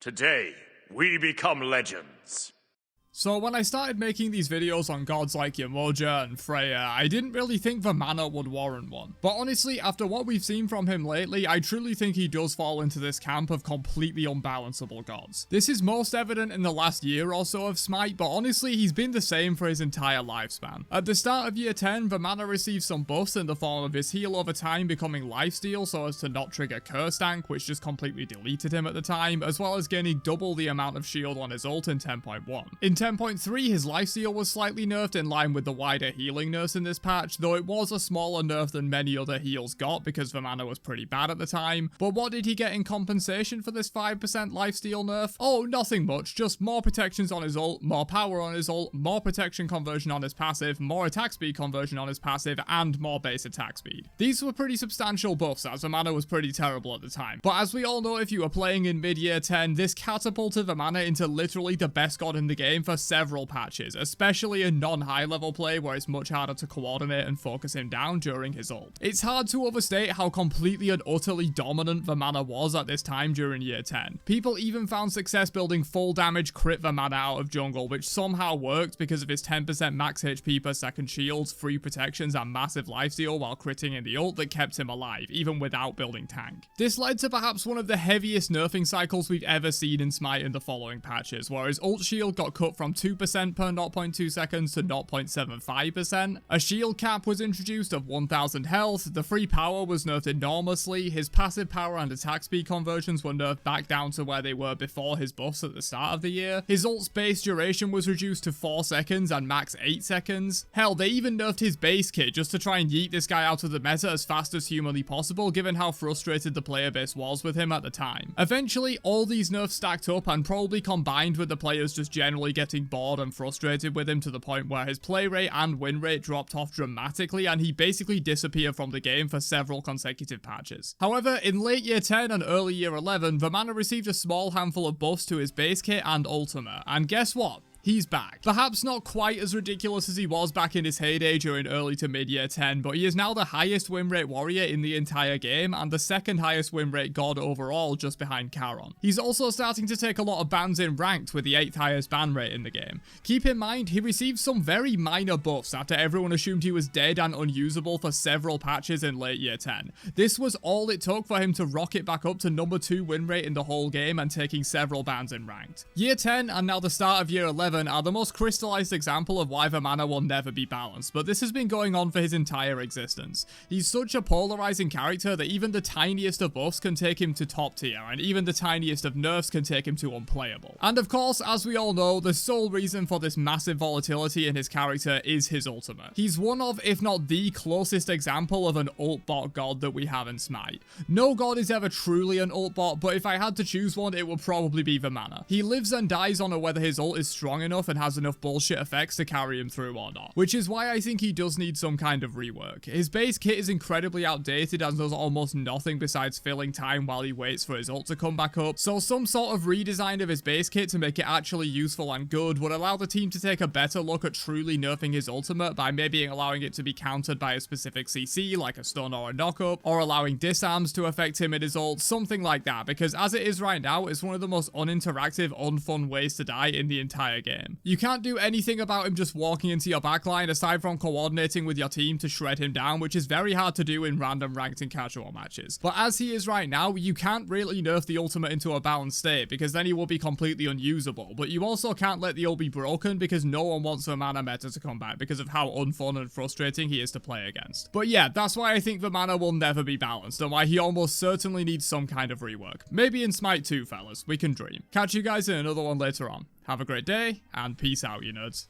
Today, we become legends. So when I started making these videos on gods like Yamoja and Freya, I didn't really think Vamana would warrant one. But honestly, after what we've seen from him lately, I truly think he does fall into this camp of completely unbalanceable gods. This is most evident in the last year or so of Smite, but honestly, he's been the same for his entire lifespan. At the start of year 10, Vamana received some buffs in the form of his heal over time becoming lifesteal so as to not trigger Curse Tank, which just completely deleted him at the time, as well as gaining double the amount of shield on his ult in 10.1. In 10.3, his lifesteal was slightly nerfed in line with the wider healing nerfs in this patch, though it was a smaller nerf than many other heals got because Vamana was pretty bad at the time. But what did he get in compensation for this 5% lifesteal nerf? Oh, nothing much, just more protections on his ult, more power on his ult, more protection conversion on his passive, more attack speed conversion on his passive, and more base attack speed. These were pretty substantial buffs as Vamana was pretty terrible at the time. But as we all know, if you were playing in mid-year 10, this catapulted Vamana into literally the best god in the game for several patches, especially in non-high level play where it's much harder to coordinate and focus him down during his ult. It's hard to overstate how completely and utterly dominant Vamana was at this time during year 10. People even found success building full damage crit Vamana out of jungle, which somehow worked because of his 10% max HP per second shields, free protections, and massive lifesteal while critting in the ult that kept him alive, even without building tank. This led to perhaps one of the heaviest nerfing cycles we've ever seen in Smite in the following patches, where his ult shield got cut from 2% per 0.2 seconds to 0.75%. A shield cap was introduced of 1000 health, the free power was nerfed enormously, his passive power and attack speed conversions were nerfed back down to where they were before his buffs at the start of the year. His ult's base duration was reduced to 4 seconds and max 8 seconds. Hell, they even nerfed his base kit just to try and yeet this guy out of the meta as fast as humanly possible, given how frustrated the player base was with him at the time. Eventually, all these nerfs stacked up and probably combined with the players just generally getting bored and frustrated with him to the point where his play rate and win rate dropped off dramatically and he basically disappeared from the game for several consecutive patches. However, in late year 10 and early year 11, Vamana received a small handful of buffs to his base kit and ultimate, and guess what? He's back. Perhaps not quite as ridiculous as he was back in his heyday during early to mid-year 10, but he is now the highest win rate warrior in the entire game and the second highest win rate god overall, just behind Charon. He's also starting to take a lot of bans in ranked with the 8th highest ban rate in the game. Keep in mind, he received some very minor buffs after everyone assumed he was dead and unusable for several patches in late year 10. This was all it took for him to rocket back up to number 2 win rate in the whole game and taking several bans in ranked. Year 10 and now the start of year 11 are the most crystallized example of why Vamana will never be balanced, but this has been going on for his entire existence. He's such a polarizing character that even the tiniest of buffs can take him to top tier, and even the tiniest of nerfs can take him to unplayable. And of course, as we all know, the sole reason for this massive volatility in his character is his ultimate. He's one of, if not the closest example of an ult bot god that we have in Smite. No god is ever truly an ult bot, but if I had to choose one, it would probably be Vamana. He lives and dies on whether his ult is strong enough and has enough bullshit effects to carry him through or not, which is why I think he does need some kind of rework. His base kit is incredibly outdated and does almost nothing besides filling time while he waits for his ult to come back up, so some sort of redesign of his base kit to make it actually useful and good would allow the team to take a better look at truly nerfing his ultimate by maybe allowing it to be countered by a specific CC like a stun or a knockup, or allowing disarms to affect him in his ult, something like that, because as it is right now, it's one of the most uninteractive, unfun ways to die in the entire game. You can't do anything about him just walking into your backline aside from coordinating with your team to shred him down, which is very hard to do in random ranked and casual matches. But as he is right now, you can't really nerf the ultimate into a balanced state because then he will be completely unusable, but you also can't let the ult be broken because no one wants Vamana meta to come back because of how unfun and frustrating he is to play against. But yeah, that's why I think Vamana will never be balanced and why he almost certainly needs some kind of rework. Maybe in Smite 2, fellas, we can dream. Catch you guys in another one later on. Have a great day, and peace out, you nerds.